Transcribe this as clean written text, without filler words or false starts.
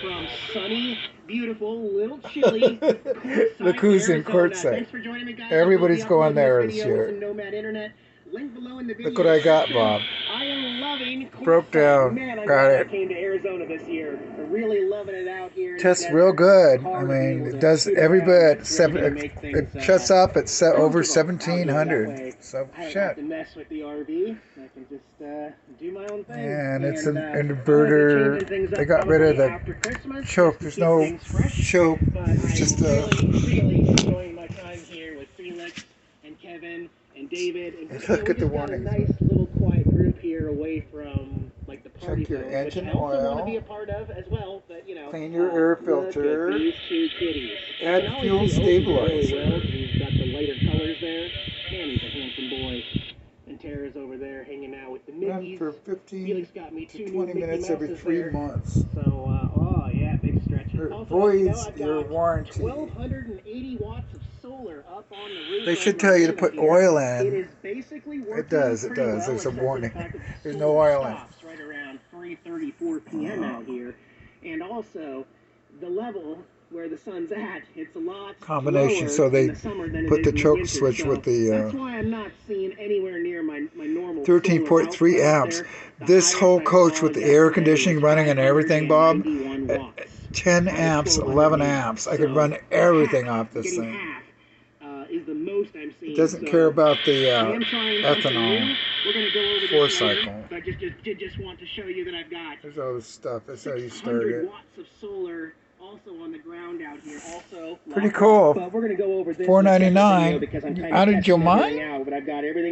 from sunny, beautiful, little chilly, Look who's in Quartzsite. Thanks for joining me, guys. Everybody's going there this Video year. in Nomad Internet. Link below in the video Look what I got, Bob. I am loving Broke down. Man, I'm Got glad it. I came to Arizona this year. I'm really loving it out here. Tests real good. I mean, it does every bit. It shuts off at over 1,700. So I don't shit. have to mess with the RV. I can just do my own thing. And it's an inverter. They got rid of the choke. There's no choke. It's just a. Really enjoying my time here with Felix and Kevin and David. And look at the warnings. warnings. A nice little quiet group here, away from like the party. Check your zone, engine which I also want to oil. be a part of as well. But you know, Clean your air filter. Look at these two kitties. Add fuel stabilizer. Really well. He's got the lighter colors there, and he's a handsome boy. And Tara's over there hanging out with the Mickeys. Run for 15 Felix got me to two 20 new minutes Mickey every Mouses 3 there. months. So, oh yeah, big stretch. Voids your warranty. 1,280 watts of solar up on the roof. They should tell you to put oil in. It is basically working. It does. Well, There's a warning. There's no solar oil in. stops right around 3:34 p.m. out here, and also the level where the sun's at, it's a lot combination. So they put the choke switch with the. That's why I'm not seeing anywhere near my normal. 13.3 amps. This whole coach with the air conditioning running and everything, Bob. 10 amps, 11 amps. I could run everything off this thing. It doesn't care about the ethanol. 4-cycle. I just want to show you that I've got. There's all this stuff. That's how you start it. Watts of solar also on the ground out here. Also pretty cool. But we're going to go over this $4.99. Out of your mind? but I've got everything